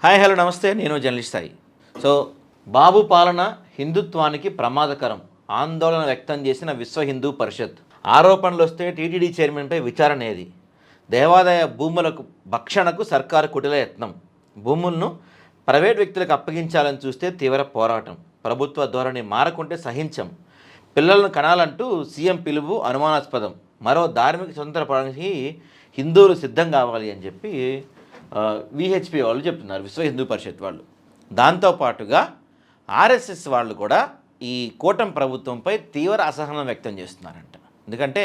Hi hello నమస్తే, నేను journalist Sai. So బాబు పాలన హిందుత్వానికి ప్రమాదకరం ఆందోళన వ్యక్తం చేసిన విశ్వ హిందూ పరిషత్. ఆరోపణలు వస్తే టీటీడీ చైర్మన్పై విచారణ ఏది? దేవాదాయ భూములకు భక్షణకు సర్కారు కుటిల యత్నం. భూములను ప్రైవేట్ వ్యక్తులకు అప్పగించాలని చూస్తే తీవ్ర పోరాటం. ప్రభుత్వ ధోరణి మారకుంటే సహించం. పిల్లలను కనాలంటూ సీఎం పిలుపు అనుమానాస్పదం. మరో ధార్మిక స్వతంత్ర పడానికి హిందువులు సిద్ధం కావాలి అని చెప్పి విహెచ్పి వాళ్ళు చెప్తున్నారు, విశ్వ హిందూ పరిషత్ వాళ్ళు. దాంతోపాటుగా ఆర్ఎస్ఎస్ వాళ్ళు కూడా ఈ కూటమి ప్రభుత్వంపై తీవ్ర అసహనం వ్యక్తం చేస్తున్నారంట. ఎందుకంటే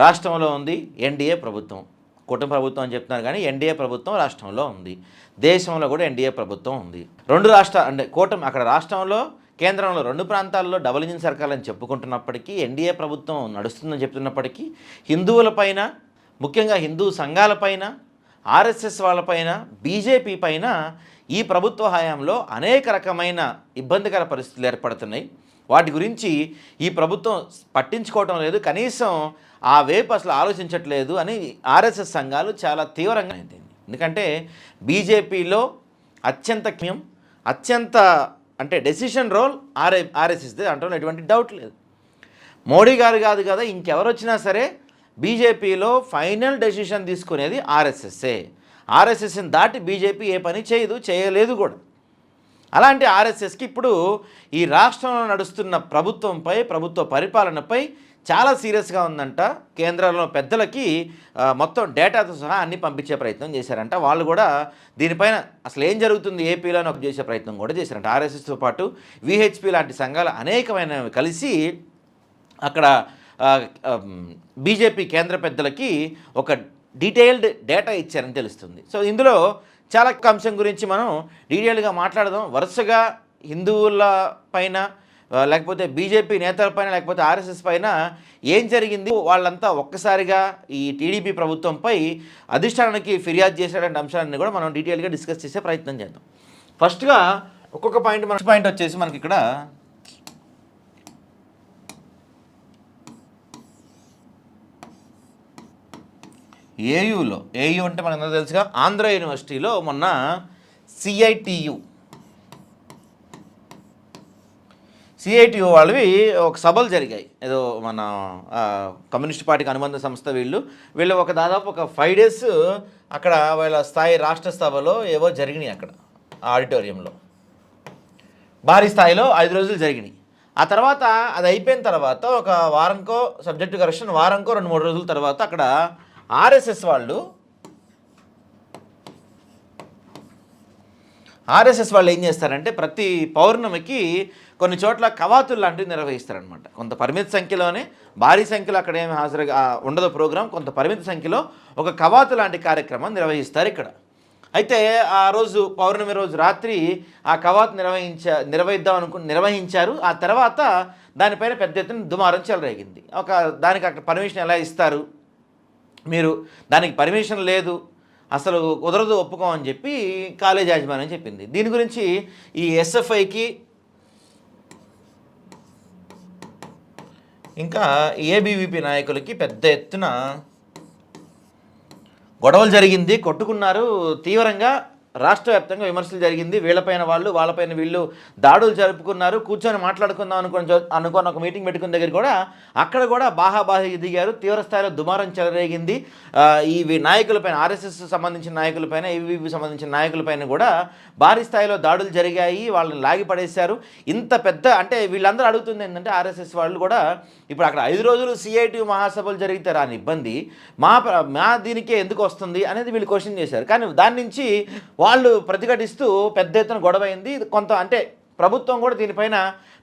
రాష్ట్రంలో ఉంది ఎన్డీఏ ప్రభుత్వం, కూటమి ప్రభుత్వం అని చెప్తున్నారు కానీ ఎన్డీఏ ప్రభుత్వం రాష్ట్రంలో ఉంది, దేశంలో కూడా ఎన్డీఏ ప్రభుత్వం ఉంది. రెండు రాష్ట్రాలు అంటే కూటమి అక్కడ రాష్ట్రంలో కేంద్రంలో రెండు ప్రాంతాల్లో డబుల్ ఇంజిన్ సర్కార్ అని చెప్పుకుంటున్నప్పటికీ, ఎన్డీఏ ప్రభుత్వం నడుస్తుందని చెప్తున్నప్పటికీ హిందువులపైన, ముఖ్యంగా హిందూ సంఘాలపైన, ఆర్ఎస్ఎస్ వాళ్ళపైన, బీజేపీ పైన ఈ ప్రభుత్వ హయాంలో అనేక రకమైన ఇబ్బందికర పరిస్థితులు ఏర్పడుతున్నాయి. వాటి గురించి ఈ ప్రభుత్వం పట్టించుకోవటం లేదు, కనీసం ఆ వైపు అసలు ఆలోచించట్లేదు అని ఆర్ఎస్ఎస్ సంఘాలు చాలా తీవ్రంగా అయింది. ఎందుకంటే బీజేపీలో అత్యంత అంటే డెసిషన్ రోల్ ఆర్ఎస్ఎస్దే అంటూ ఎటువంటి డౌట్ లేదు. మోడీ గారు కాదు కదా, ఇంకెవరు వచ్చినా సరే బీజేపీలో ఫైనల్ డెసిషన్ తీసుకునేది ఆర్ఎస్ఎస్ఏ. ఆర్ఎస్ఎస్ని దాటి బీజేపీ ఏ పని చేయలేదు కూడా. అలాంటి ఆర్ఎస్ఎస్కి ఇప్పుడు ఈ రాష్ట్రంలో నడుస్తున్న ప్రభుత్వంపై, ప్రభుత్వ పరిపాలనపై చాలా సీరియస్గా ఉందంట. కేంద్రంలో పెద్దలకి మొత్తం డేటాతో సహా అన్నీ పంపించే ప్రయత్నం చేశారంట. వాళ్ళు కూడా దీనిపైన అసలు ఏం జరుగుతుంది ఏపీలో అని చేసే ప్రయత్నం కూడా చేశారంట. ఆర్ఎస్ఎస్తో పాటు విహెచ్పి లాంటి సంఘాలు అనేకమైనవి కలిసి అక్కడ బీజేపీ కేంద్ర పెద్దలకి ఒక డీటెయిల్డ్ డేటా ఇచ్చారని తెలుస్తుంది. సో ఇందులో చాలా అంశం గురించి మనం డీటెయిల్గా మాట్లాడదాం. వరుసగా హిందువుల పైన, లేకపోతే బీజేపీ నేతలపైన, లేకపోతే ఆర్ఎస్ఎస్ పైన ఏం జరిగింది, వాళ్ళంతా ఒక్కసారిగా ఈ టీడీపీ ప్రభుత్వంపై అధిష్టానానికి ఫిర్యాదు చేసేటువంటి అంశాలన్నీ కూడా మనం డీటెయిల్గా డిస్కస్ చేసే ప్రయత్నం చేద్దాం. ఫస్ట్గా ఒక్కొక్క పాయింట్ వచ్చేసి మనకి ఇక్కడ ఏయూ అంటే మనకు తెలుసుగా, ఆంధ్ర యూనివర్సిటీలో మొన్న సిఐటియు వాళ్ళవి ఒక సభలు జరిగాయి. ఏదో మన కమ్యూనిస్ట్ పార్టీకి అనుబంధ సంస్థ వీళ్ళు ఒక దాదాపు ఒక 5 days అక్కడ వాళ్ళ రాష్ట్ర సభలో ఏవో జరిగినాయి. అక్కడ ఆడిటోరియంలో భారీ స్థాయిలో 5 రోజులు జరిగినాయి. ఆ తర్వాత అది అయిపోయిన తర్వాత ఒక వారంకో సబ్జెక్టు కరెక్షన్, వారంకో 2-3 రోజుల తర్వాత అక్కడ ఆర్ఎస్ఎస్ వాళ్ళు ఏం చేస్తారంటే ప్రతి పౌర్ణమికి కొన్ని చోట్ల కవాతులు లాంటివి నిర్వహిస్తారనమాట. కొంత పరిమిత సంఖ్యలోనే, భారీ సంఖ్యలో అక్కడ ఏమి హాజరుగా ఉండదు ప్రోగ్రాం, కొంత పరిమిత సంఖ్యలో ఒక కవాతు లాంటి కార్యక్రమం నిర్వహిస్తారు ఇక్కడ. అయితే ఆ రోజు పౌర్ణమి రోజు రాత్రి ఆ కవాతు నిర్వహించారు. ఆ తర్వాత దానిపైన పెద్ద ఎత్తున దుమారం చెలరేగింది. దానికి అక్కడ పర్మిషన్ ఎలా ఇస్తారు, మీరు దానికి పర్మిషన్ లేదు, అసలు కుదరదు, ఒప్పుకోమని చెప్పి కాలేజ్ యాజమాన్యం చెప్పింది. దీని గురించి ఈ ఎస్ఎఫ్ఐకి ఇంకా ఏబీవీపీ నాయకులకి పెద్ద ఎత్తున గొడవలు జరిగింది, కొట్టుకున్నారు తీవ్రంగా. రాష్ట్ర వ్యాప్తంగా విమర్శలు జరిగింది. వీళ్ళపైన వాళ్ళపైన వీళ్ళు దాడులు జరుపుకున్నారు. కూర్చొని మాట్లాడుకుందాం అనుకున్న ఒక మీటింగ్ పెట్టుకున్న దగ్గర కూడా అక్కడ కూడా బాహాబాహి దిగారు. తీవ్ర స్థాయిలో దుమారం చెలరేగింది. ఈ నాయకులపైన, ఆర్ఎస్ఎస్ సంబంధించిన నాయకులపైన, ఏబీవీపీ సంబంధించిన నాయకులపైన కూడా భారీ స్థాయిలో దాడులు జరిగాయి. వాళ్ళని లాగి పడేశారు. ఇంత పెద్ద అంటే వీళ్ళందరూ అడుగుతుంది ఏంటంటే, ఆర్ఎస్ఎస్ వాళ్ళు కూడా ఇప్పుడు అక్కడ 5 రోజులు సిఐటి మహాసభలు జరిగితే రాని ఇబ్బంది మా దీనికే ఎందుకు వస్తుంది అనేది వీళ్ళు క్వశ్చన్ చేశారు. కానీ దాని నుంచి వాళ్ళు ప్రతిఘటిస్తూ పెద్ద ఎత్తున గొడవ అయింది. కొంత అంటే ప్రభుత్వం కూడా దీనిపైన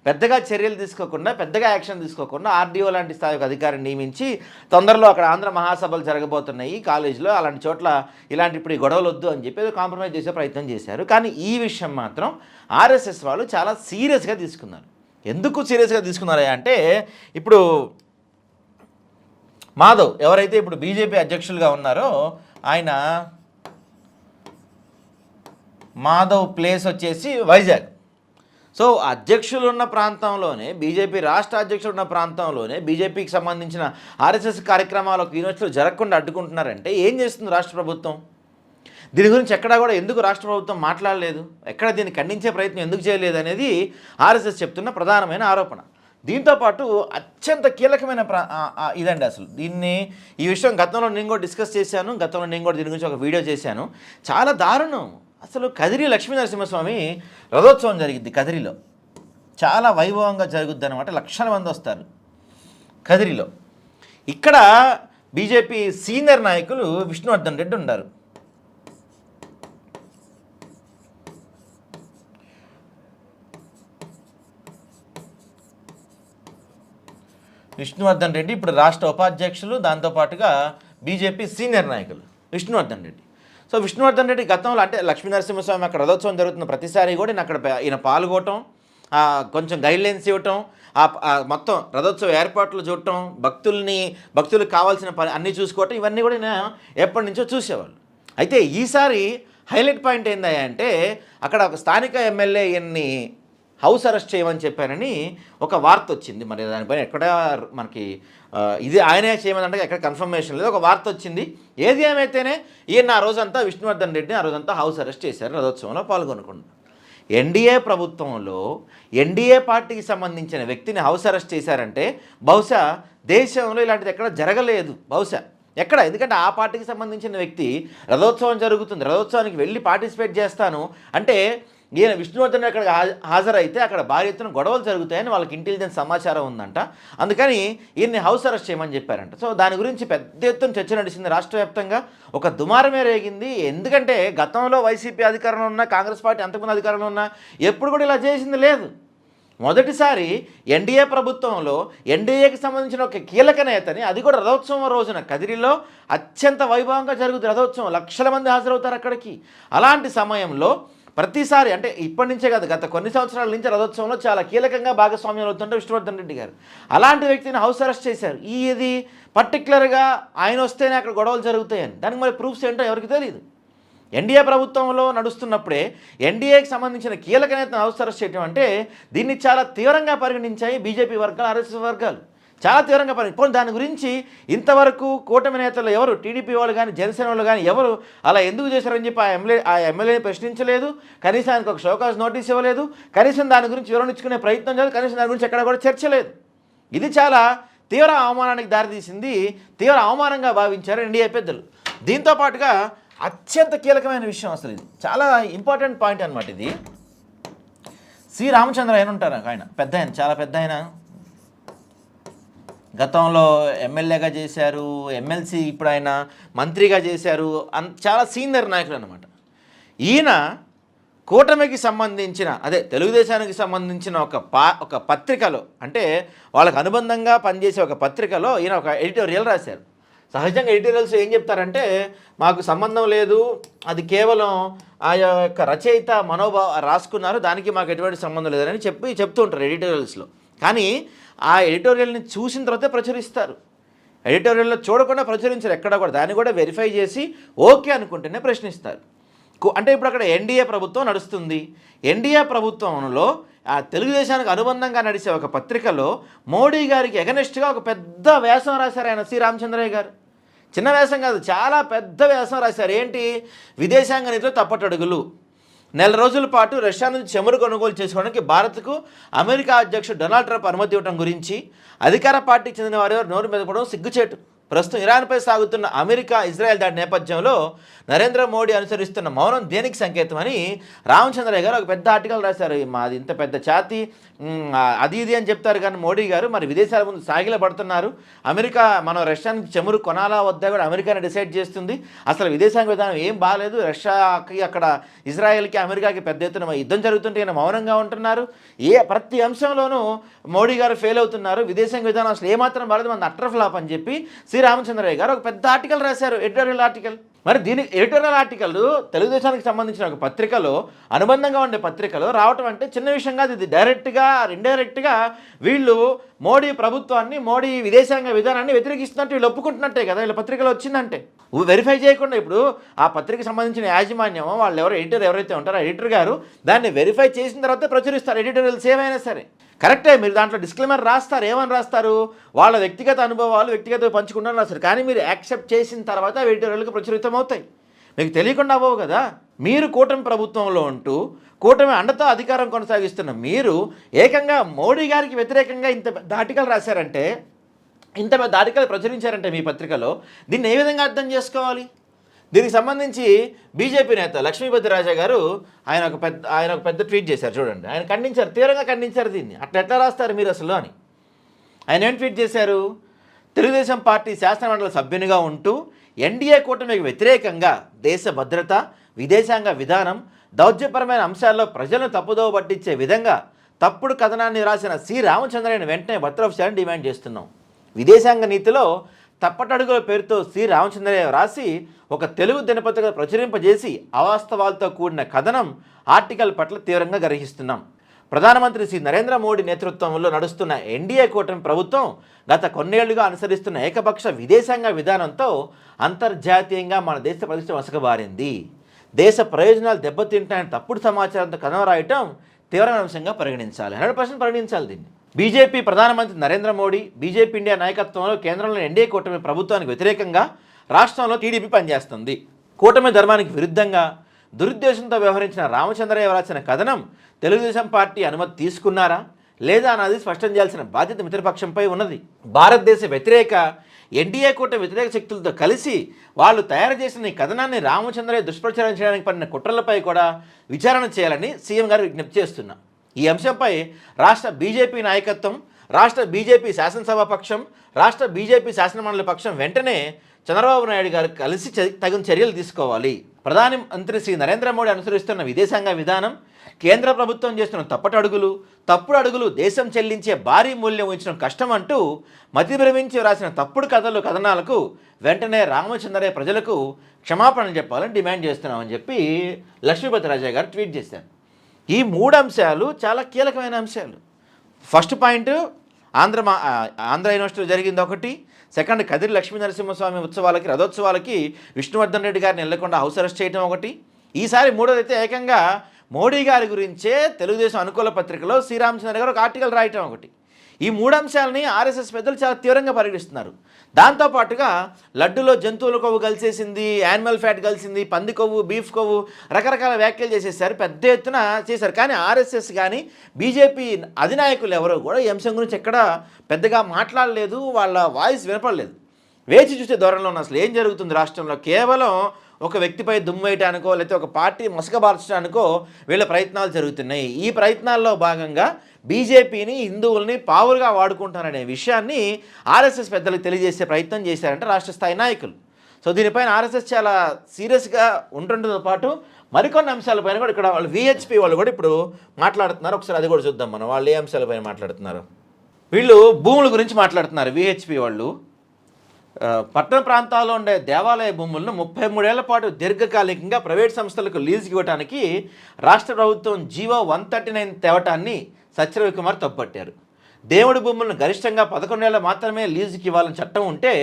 పెద్దగా చర్యలు తీసుకోకుండా, పెద్దగా యాక్షన్ తీసుకోకుండా ఆర్డీఓ లాంటి స్థాయి ఒక అధికారిని నియమించి తొందరలో అక్కడ ఆంధ్ర మహాసభలు జరగబోతున్నాయి కాలేజీలో, అలాంటి చోట్ల ఇలాంటి ఇప్పుడు ఈ గొడవలు వద్దు అని చెప్పి కాంప్రమైజ్ చేసే ప్రయత్నం చేశారు. కానీ ఈ విషయం మాత్రం ఆర్ఎస్ఎస్ వాళ్ళు చాలా సీరియస్గా తీసుకున్నారు. ఎందుకు సీరియస్గా తీసుకున్నారు అంటే, ఇప్పుడు మాధవ్ ఎవరైతే ఇప్పుడు బీజేపీ అధ్యక్షులుగా ఉన్నారో ఆయన మాధవ్ ప్లేస్ వచ్చేసి వైజాగ్. సో అధ్యక్షులు ఉన్న ప్రాంతంలోనే, బీజేపీ రాష్ట్ర అధ్యక్షులు ఉన్న ప్రాంతంలోనే బీజేపీకి సంబంధించిన ఆర్ఎస్ఎస్ కార్యక్రమాలు యూనివర్సిటీలో జరగకుండా అడ్డుకుంటున్నారంటే ఏం చేస్తుంది రాష్ట్ర ప్రభుత్వం? దీని గురించి ఎక్కడా కూడా ఎందుకు రాష్ట్ర ప్రభుత్వం మాట్లాడలేదు, ఎక్కడ దీన్ని ఖండించే ప్రయత్నం ఎందుకు చేయలేదు అనేది ఆర్ఎస్ఎస్ చెప్తున్న ప్రధానమైన ఆరోపణ. దీంతోపాటు అత్యంత కీలకమైన ఇదండి అసలు ఈ విషయం గతంలో నేను కూడా డిస్కస్ చేశాను, గతంలో నేను కూడా దీని గురించి ఒక వీడియో చేశాను. చాలా దారుణం అసలు. కదిరి లక్ష్మీనరసింహస్వామి రథోత్సవం జరిగింది కదిరిలో, చాలా వైభవంగా జరుగుద్ది అనమాట. లక్షల మంది వస్తారు కదిరిలో. ఇక్కడ బీజేపీ సీనియర్ నాయకులు విష్ణువర్ధన్ రెడ్డి ఉన్నారు. విష్ణువర్ధన్ రెడ్డి ఇప్పుడు రాష్ట్ర ఉపాధ్యక్షులు, దాంతోపాటుగా బీజేపీ సీనియర్ నాయకులు విష్ణువర్ధన్ రెడ్డి. సో విష్ణువర్ధన్ రెడ్డి గతంలో అంటే లక్ష్మీనరసింహస్వామి అక్కడ రథోత్సవం జరుగుతున్న ప్రతిసారి కూడా ఈయన పాల్గొనటం, కొంచెం గైడ్లైన్స్ ఇవ్వటం, మొత్తం రథోత్సవ ఏర్పాట్లు చూడటం, భక్తులకు కావాల్సిన పని అన్నీ చూసుకోవటం, ఇవన్నీ కూడా నేను ఎప్పటి నుంచో చూసేవాళ్ళు. అయితే ఈసారి హైలైట్ పాయింట్ ఏందా అంటే అక్కడ ఒక స్థానిక ఎమ్మెల్యే ఈయన్ని హౌస్ అరెస్ట్ చేయమని చెప్పారని ఒక వార్త వచ్చింది. మరి దానిపైన ఎక్కడ మనకి ఇది ఆయనే చేయమని ఎక్కడ కన్ఫర్మేషన్ లేదు, ఒక వార్త వచ్చింది. ఏది ఏమైతేనే ఈయన ఆ రోజంతా విష్ణువర్ధన్ రెడ్డిని ఆ రోజంతా హౌస్ అరెస్ట్ చేశారు రథోత్సవంలో పాల్గొనకుండా. ఎన్డీఏ ప్రభుత్వంలో ఎన్డీఏ పార్టీకి సంబంధించిన వ్యక్తిని హౌస్ అరెస్ట్ చేశారంటే బహుశా దేశంలో ఇలాంటిది ఎక్కడ జరగలేదు బహుశా ఎక్కడ. ఎందుకంటే ఆ పార్టీకి సంబంధించిన వ్యక్తి రథోత్సవం జరుగుతుంది, రథోత్సవానికి వెళ్ళి పార్టిసిపేట్ చేస్తాను అంటే ఈయన విష్ణువర్ధన్ అక్కడ హాజరైతే అక్కడ భారీ ఎత్తున గొడవలు జరుగుతాయని వాళ్ళకి ఇంటెలిజెన్స్ సమాచారం ఉందంట. అందుకని ఈయన్ని హౌస్ అరెస్ట్ చేయమని చెప్పారంట. సో దాని గురించి పెద్ద ఎత్తున చర్చ నడిచింది రాష్ట్ర వ్యాప్తంగా, ఒక దుమారమే రేగింది. ఎందుకంటే గతంలో వైసీపీ అధికారంలో ఉన్న, కాంగ్రెస్ పార్టీ అంతకుముందు అధికారంలో ఉన్న ఎప్పుడు కూడా ఇలా చేసింది లేదు. మొదటిసారి ఎన్డీఏ ప్రభుత్వంలో ఎన్డీఏకి సంబంధించిన ఒక కీలక నేతని, అది కూడా రథోత్సవం రోజున కదిరిలో అత్యంత వైభవంగా జరుగుతుంది రథోత్సవం, లక్షల మంది హాజరవుతారు అక్కడికి. అలాంటి సమయంలో ప్రతిసారి అంటే ఇప్పటి నుంచే కాదు, గత కొన్ని సంవత్సరాల నుంచి రథోత్సవంలో చాలా కీలకంగా భాగస్వామ్యం అవుతుంటే విష్ణువర్ధన్ రెడ్డి గారు అలాంటి వ్యక్తిని హౌస్ అరెస్ట్ చేశారు. ఇది పర్టికులర్గా ఆయన వస్తేనే అక్కడ గొడవలు జరుగుతాయని, దానికి మరి ప్రూఫ్స్ ఏంటో ఎవరికి తెలియదు. ఎన్డీఏ ప్రభుత్వంలో నడుస్తున్నప్పుడే ఎన్డీఏకి సంబంధించిన కీలక నేతను హౌస్ అరెస్ట్ చేయడం అంటే దీన్ని చాలా తీవ్రంగా పరిగణించాయి బీజేపీ వర్గాలు, ఆర్ఎస్ఎస్ వర్గాలు చాలా తీవ్రంగా పరిగణించాయి. దాని గురించి ఇంతవరకు కూటమి నేతలు ఎవరు, టీడీపీ వాళ్ళు కానీ జనసేన వాళ్ళు కానీ ఎవరు అలా ఎందుకు చేశారని చెప్పి ఆ ఎమ్మెల్యేని ప్రశ్నించలేదు, కనీసం ఆయనకు ఒక షోకాజ్ నోటీస్ ఇవ్వలేదు, కనీసం దాని గురించి వివరించుకునే ప్రయత్నం చేయలేదు, కనీసం దాని గురించి ఎక్కడ కూడా చర్చ లేదు. ఇది చాలా తీవ్ర అవమానానికి దారితీసింది, తీవ్ర అవమానంగా భావించారు ఎన్డీఏ పెద్దలు. దీంతో పాటుగా అత్యంత కీలకమైన విషయం, అసలు ఇది చాలా ఇంపార్టెంట్ పాయింట్ అనమాట. ఇది సి రామచంద్ర ఆయన ఉంటారు, ఆయన పెద్ద ఆయన, చాలా పెద్ద ఆయన, గతంలో ఎమ్మెల్యేగా చేశారు, ఎమ్మెల్సీ, ఇప్పుడు ఆయన మంత్రిగా చేశారు, చాలా సీనియర్ నాయకులు అనమాట. ఈయన కూటమికి సంబంధించిన తెలుగుదేశానికి సంబంధించిన ఒక పత్రికలో, అంటే వాళ్ళకు అనుబంధంగా పనిచేసే ఒక పత్రికలో ఈయన ఒక ఎడిటోరియల్ రాశారు. సహజంగా ఎడిటోరియల్స్ ఏం చెప్తారంటే మాకు సంబంధం లేదు, అది కేవలం ఆ యొక్క రచయిత రాసుకున్నారు, దానికి మాకు ఎటువంటి సంబంధం లేదని చెప్తూ ఉంటారు ఎడిటోరియల్స్లో. కానీ ఆ ఎడిటోరియల్ని చూసిన తర్వాతే ప్రచురిస్తారు, ఎడిటోరియల్లో చూడకుండా ప్రచురించారు ఎక్కడ కూడా. దాన్ని కూడా వెరిఫై చేసి ఓకే అనుకుంటేనే ప్రశ్నిస్తారు. అంటే ఇప్పుడు అక్కడ ఎన్డీఏ ప్రభుత్వం నడుస్తుంది, ఎన్డీఏ ప్రభుత్వంలో ఆ తెలుగుదేశానికి అనుబంధంగా నడిచే ఒక పత్రికలో మోడీ గారికి ఎగనెస్ట్గా ఒక పెద్ద వ్యాసం రాశారు ఆయన, సి రామచంద్రయ్య గారు. చిన్న వ్యాసం కాదు, చాలా పెద్ద వ్యాసం రాశారు. ఏంటి? విదేశాంగ నీతిలో తప్పటడుగులు, నెల రోజుల పాటు రష్యా నుంచి చమురు కొనుగోలు చేసుకోవడానికి భారత్కు అమెరికా అధ్యక్షుడు డొనాల్డ్ ట్రంప్ అనుమతి ఇవ్వడం గురించి అధికార పార్టీకి చెందిన వారి నోరు మెదపడం సిగ్గుచేటు. ప్రస్తుతం ఇరాన్పై సాగుతున్న అమెరికా ఇజ్రాయెల్ దాడి నేపథ్యంలో నరేంద్ర మోడీ అనుసరిస్తున్న మౌనం దేనికి సంకేతం అని రామచంద్రయ్య గారు ఒక పెద్ద ఆర్టికల్ రాశారు. మాది ఇంత పెద్ద ఛాతి అది ఇది అని చెప్తారు కానీ మోడీ గారు మరి విదేశాల ముందు సాగిల పడుతున్నారు. అమెరికా మనం రష్యా నుంచి చమురు కొనాలా వద్దా కూడా అమెరికానే డిసైడ్ చేస్తుంది. అసలు విదేశాంగ విధానం ఏం బాగాలేదు, రష్యాకి అక్కడ ఇజ్రాయెల్కి అమెరికాకి పెద్ద ఎత్తున యుద్ధం జరుగుతుంటే ఈయన మౌనంగా ఉంటున్నారు. ప్రతి అంశంలోనూ మోడీ గారు ఫెయిల్ అవుతున్నారు, విదేశాంగ విధానం అసలు ఏమాత్రం బాగాలేదు, మన అట్టర్ ఫ్లాప్ అని చెప్పి సి రామచంద్రయ్య గారు ఒక పెద్ద ఆర్టికల్ రాశారు, ఎడిటోరియల్ ఆర్టికల్. మరి దీని ఎడిటోరియల్ ఆర్టికల్ తెలుగుదేశానికి సంబంధించిన ఒక పత్రికలో, అనుబంధంగా ఉండే పత్రికలో రావటం అంటే చిన్న విషయం కాదు. ఇది డైరెక్ట్గా ఇండైరెక్ట్గా వీళ్ళు మోడీ ప్రభుత్వాన్ని, మోడీ విదేశాంగ విధానాన్ని వ్యతిరేకిస్తున్నట్టు వీళ్ళు ఒప్పుకుంటున్నట్టే కదా వీళ్ళ పత్రికలో వచ్చిందంటే. వెరిఫై చేయకుండా ఇప్పుడు ఆ పత్రికకు సంబంధించిన యాజమాన్యం వాళ్ళు ఎడిటర్ ఎవరైతే ఉంటారో ఆ ఎడిటర్ గారు దాన్ని వెరిఫై చేసిన తర్వాత ప్రచురిస్తారు. ఎడిటోరియల్స్ ఏమైనా సరే కరెక్టే, మీరు దాంట్లో డిస్క్లైమర్ రాస్తారు. ఏమని రాస్తారు? వాళ్ళ వ్యక్తిగత అనుభవాలు వ్యక్తిగత పంచుకుంటారు రాస్తారు. కానీ మీరు యాక్సెప్ట్ చేసిన తర్వాత ఎడిటోరియల్కి ప్రచురితం అవుతాయి. మీకు తెలియకుండా అవ్వవు కదా. మీరు కూటమి ప్రభుత్వంలో ఉంటూ కూటమి అండతో అధికారం కొనసాగిస్తున్న మీరు ఏకంగా మోడీ గారికి వ్యతిరేకంగా ఇంత పెద్ద ఆర్టికల్ రాశారంటే, ఇంత పెద్ద ఆర్టికల్ ప్రచురించారంటే మీ పత్రికలో, దీన్ని ఏ విధంగా అర్థం చేసుకోవాలి? దీనికి సంబంధించి బీజేపీ నేత లక్ష్మీపతి రాజా గారు ఆయన ఒక పెద్ద ట్వీట్ చేశారు చూడండి. ఆయన ఖండించారు, తీవ్రంగా ఖండించారు దీన్ని. అట్లా ఎట్లా రాస్తారు మీరు అసలు అని. ఆయన ఏం ట్వీట్ చేశారు? తెలుగుదేశం పార్టీ శాసనమండలి సభ్యునిగా ఉంటూ ఎన్డీఏ కూటమికి వ్యతిరేకంగా దేశ భద్రత, విదేశాంగ విధానం, దౌత్యపరమైన అంశాల్లో ప్రజలను తప్పుదోవ పట్టించే విధంగా తప్పుడు కథనాన్ని రాసిన సి రామచంద్రయ్యను వెంటనే బర్తరఫ్ చేయాలని డిమాండ్ చేస్తున్నాం. విదేశాంగ నీతిలో తప్పటడుగుల పేరుతో సి రామచంద్రయ్య రాసి ఒక తెలుగు దినపత్రిక ప్రచురింపజేసి అవాస్తవాలతో కూడిన కథనం ఆర్టికల్ పట్ల తీవ్రంగా గ్రహిస్తున్నాం. ప్రధానమంత్రి శ్రీ నరేంద్ర మోడీ నేతృత్వంలో నడుస్తున్న ఎన్డీఏ కూటమి ప్రభుత్వం గత కొన్నేళ్లుగా అనుసరిస్తున్న ఏకపక్ష విదేశాంగ విధానంతో అంతర్జాతీయంగా మన దేశ ప్రతిష్ట మసకబారింది. దేశ ప్రయోజనాలు దెబ్బతింటాయని తప్పుడు సమాచారంతో కథనం రాయటం తీవ్రమైన అంశంగా పరిగణించాలి. 100% పరిగణించాలి దీన్ని. బీజేపీ ప్రధానమంత్రి నరేంద్ర మోడీ, బీజేపీ ఇండియా నాయకత్వంలో కేంద్రంలో ఎన్డీఏ కూటమి ప్రభుత్వానికి వ్యతిరేకంగా రాష్ట్రంలో టీడీపీ పనిచేస్తుంది. కూటమి ధర్మానికి విరుద్ధంగా దురుద్దేశంతో వ్యవహరించిన రామచంద్రయ్య రాసిన కథనం తెలుగుదేశం పార్టీ అనుమతి తీసుకున్నారా లేదా అన్నది స్పష్టం చేయాల్సిన బాధ్యత మిత్రపక్షంపై ఉన్నది. భారతదేశ వ్యతిరేక ఎన్డీఏ కూటమి వ్యతిరేక శక్తులతో కలిసి వాళ్ళు తయారు చేసిన ఈ కథనాన్ని రామచంద్రయ్య దుష్ప్రచారం చేయడానికి పడిన కుట్రలపై కూడా విచారణ చేయాలని సీఎం గారు విజ్ఞప్తి చేస్తున్నా. ఈ అంశంపై రాష్ట్ర బీజేపీ నాయకత్వం, రాష్ట్ర బీజేపీ శాసనసభ పక్షం, రాష్ట్ర బీజేపీ శాసనమండలి పక్షం వెంటనే చంద్రబాబు నాయుడు గారు కలిసి తగిన చర్యలు తీసుకోవాలి. ప్రధాని మంత్రి శ్రీ నరేంద్ర మోడీ అనుసరిస్తున్న విదేశాంగ విధానం, కేంద్ర ప్రభుత్వం చేస్తున్న తప్పుడు అడుగులు దేశం చెల్లించే భారీ మూల్యం ఉంచడం కష్టం అంటూ మతి భ్రమించి రాసిన తప్పుడు కథనాలకు వెంటనే రామచంద్రయ్య ప్రజలకు క్షమాపణలు చెప్పాలని డిమాండ్ చేస్తున్నామని చెప్పి లక్ష్మీపతి రాజా గారు ట్వీట్ చేశారు. ఈ 3 అంశాలు చాలా కీలకమైన అంశాలు. ఫస్ట్ పాయింట్ ఆంధ్ర యూనివర్సిటీలో జరిగింది ఒకటి. సెకండ్, కదిరి లక్ష్మీ నరసింహస్వామి ఉత్సవాలకి, రథోత్సవాలకి విష్ణువర్ధన్ రెడ్డి గారిని వెళ్ళకుండా హౌస్ అరెస్ట్ చేయడం ఒకటి. ఈసారి మూడోదైతే ఏకంగా మోడీ గారి గురించే తెలుగుదేశం అనుకూల పత్రికలో శ్రీరామచంద్ర గారు ఒక ఆర్టికల్ రాయటం ఒకటి. ఈ 3 అంశాలని ఆర్ఎస్ఎస్ పెద్దలు చాలా తీవ్రంగా పరిగణిస్తున్నారు. దాంతోపాటుగా లడ్డులో జంతువుల కొవ్వు కలిసేసింది, యానిమల్ ఫ్యాట్ కలిసింది, పంది కొవ్వు, బీఫ్ కొవ్వు, రకరకాల వ్యాఖ్యలు చేసేసారు, పెద్ద ఎత్తున చేశారు. కానీ ఆర్ఎస్ఎస్ కానీ బీజేపీ అధినాయకులు ఎవరో కూడా ఈ అంశం గురించి ఎక్కడ పెద్దగా మాట్లాడలేదు, వాళ్ళ వాయిస్ వినపడలేదు. వేచి చూసే ధోరణిలో ఉన్న అసలు ఏం జరుగుతుంది రాష్ట్రంలో, కేవలం ఒక వ్యక్తిపై దుమ్ము వేయటానికో లేకపోతే ఒక పార్టీ మసకబార్చడానికో వీళ్ళ ప్రయత్నాలు జరుగుతున్నాయి. ఈ ప్రయత్నాల్లో భాగంగా బీజేపీని, హిందువుల్ని పావులుగా వాడుకుంటారనే విషయాన్ని ఆర్ఎస్ఎస్ పెద్దలకు తెలియజేసే ప్రయత్నం చేశారంటే రాష్ట్ర స్థాయి నాయకులు. సో దీనిపైన ఆర్ఎస్ఎస్ చాలా సీరియస్గా ఉండటంతో పాటు మరికొన్ని అంశాలపైన కూడా ఇక్కడ వాళ్ళు విహెచ్పి వాళ్ళు కూడా ఇప్పుడు మాట్లాడుతున్నారు. ఒకసారి అది కూడా చూద్దాం మనం, వాళ్ళు ఏ అంశాలపైన మాట్లాడుతున్నారు. వీళ్ళు భూముల గురించి మాట్లాడుతున్నారు. విహెచ్పి వాళ్ళు పట్టణ ప్రాంతాల్లో ఉండే దేవాలయ భూములను 33 ఏళ్ల పాటు దీర్ఘకాలికంగా ప్రైవేట్ సంస్థలకు లీజుకి ఇవ్వడానికి రాష్ట్ర ప్రభుత్వం జీవో 139 తేవటాన్ని సత్యరవికుమార్ తప్పుపట్టారు. దేవుడి భూములను గరిష్టంగా 11 ఏళ్ళు మాత్రమే లీజుకి ఇవ్వాలని చట్టం ఉంటే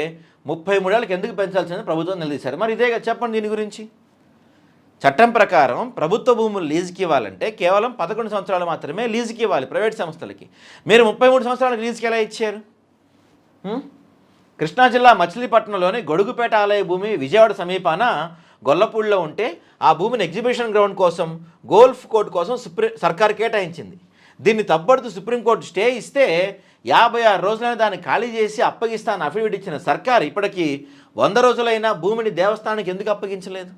33 ఏళ్ళకి ఎందుకు పెంచాల్సిందని ప్రభుత్వం నిలదీశారు. మరి ఇదే చెప్పండి దీని గురించి. చట్టం ప్రకారం ప్రభుత్వ భూములు లీజుకి ఇవ్వాలంటే కేవలం 11 సంవత్సరాలు మాత్రమే లీజుకి ఇవ్వాలి ప్రైవేట్ సంస్థలకి. మీరు 33 సంవత్సరాలకు లీజుకి ఎలా ఇచ్చారు? కృష్ణా జిల్లా మచిలీపట్నంలోని గొడుగుపేట ఆలయ భూమి విజయవాడ సమీపాన గొల్లపూడిలో ఉంటే ఆ భూమిని ఎగ్జిబిషన్ గ్రౌండ్ కోసం, గోల్ఫ్ కోర్టు కోసం సర్కారు కేటాయించింది. దీన్ని తప్పడుతూ సుప్రీంకోర్టు స్టే ఇస్తే 56 రోజులైనా దాన్ని ఖాళీ చేసి అప్పగిస్తానని అఫిడవిట్ ఇచ్చిన సర్కారు ఇప్పటికీ 100 రోజులైనా భూమిని దేవస్థానానికి ఎందుకు అప్పగించలేదు?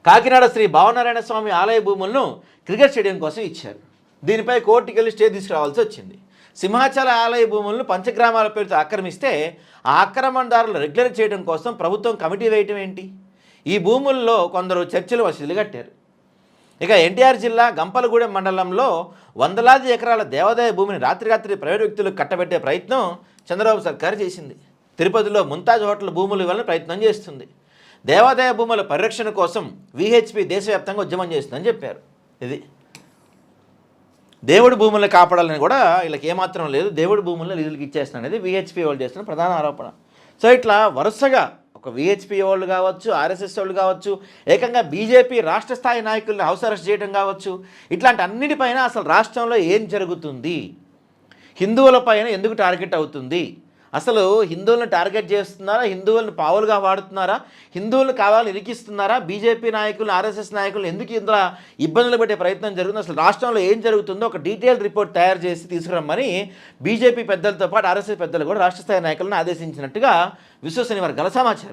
కాకినాడ శ్రీ భావనారాయణ స్వామి ఆలయ భూములను క్రికెట్ స్టేడియం కోసం ఇచ్చారు. దీనిపై కోర్టుకి వెళ్ళి స్టే తీసుకురావాల్సి వచ్చింది. సింహాచల ఆలయ భూములను పంచగ్రామాల పేరుతో ఆక్రమిస్తే ఆ ఆక్రమణదారులు రెగ్యులర్ చేయడం కోసం ప్రభుత్వం కమిటీ వేయటం ఏంటి? ఈ భూముల్లో కొందరు చర్చిలు మసీదులు కట్టారు. ఇక ఎన్టీఆర్ జిల్లా గంపలగూడెం మండలంలో వందలాది ఎకరాల దేవాదాయ భూమిని రాత్రి ప్రైవేట్ వ్యక్తులకు కట్టబెట్టే ప్రయత్నం చంద్రబాబు సర్కారు చేసింది. తిరుపతిలో ముంతాజ్ హోటల్ భూములు ఇవ్వాలని ప్రయత్నం చేస్తుంది. దేవాదాయ భూముల పరిరక్షణ కోసం విహెచ్పి దేశవ్యాప్తంగా ఉద్యమం చేస్తుందని చెప్పారు. ఇది దేవుడి భూములను కాపాడాలని కూడా వీళ్ళకి ఏమాత్రం లేదు, దేవుడి భూములను లీజులకు ఇచ్చేస్తాను అనేది విహెచ్పి వాళ్ళు చేస్తున్న ప్రధాన ఆరోపణ. సో ఇట్లా వరుసగా ఒక విహెచ్పి వాళ్ళు కావచ్చు, ఆర్ఎస్ఎస్ వాళ్ళు కావచ్చు, ఏకంగా బీజేపీ రాష్ట్ర స్థాయి నాయకుల్ని హౌస్ అరెస్ట్ చేయడం కావచ్చు, ఇట్లాంటి అన్నిటిపైన అసలు రాష్ట్రంలో ఏం జరుగుతుంది, హిందువుల పైన ఎందుకు టార్గెట్ అవుతుంది అసలు హిందువులను టార్గెట్ చేస్తున్నారా, హిందువులను పావులుగా వాడుతున్నారా, హిందువులను కావాలని ఇరికిస్తున్నారా, బీజేపీ నాయకులు ఆర్ఎస్ఎస్ నాయకులు ఎందుకు ఇందులో ఇబ్బందులు పెట్టే ప్రయత్నం జరుగుతుంది, అసలు రాష్ట్రంలో ఏం జరుగుతుందో ఒక డీటెయిల్ రిపోర్ట్ తయారు చేసి తీసుకురమ్మని బీజేపీ పెద్దలతో పాటు ఆర్ఎస్ఎస్ పెద్దలు కూడా రాష్ట్ర స్థాయి నాయకులను ఆదేశించినట్టుగా విశ్వసనీయ వర్గాల సమాచారం.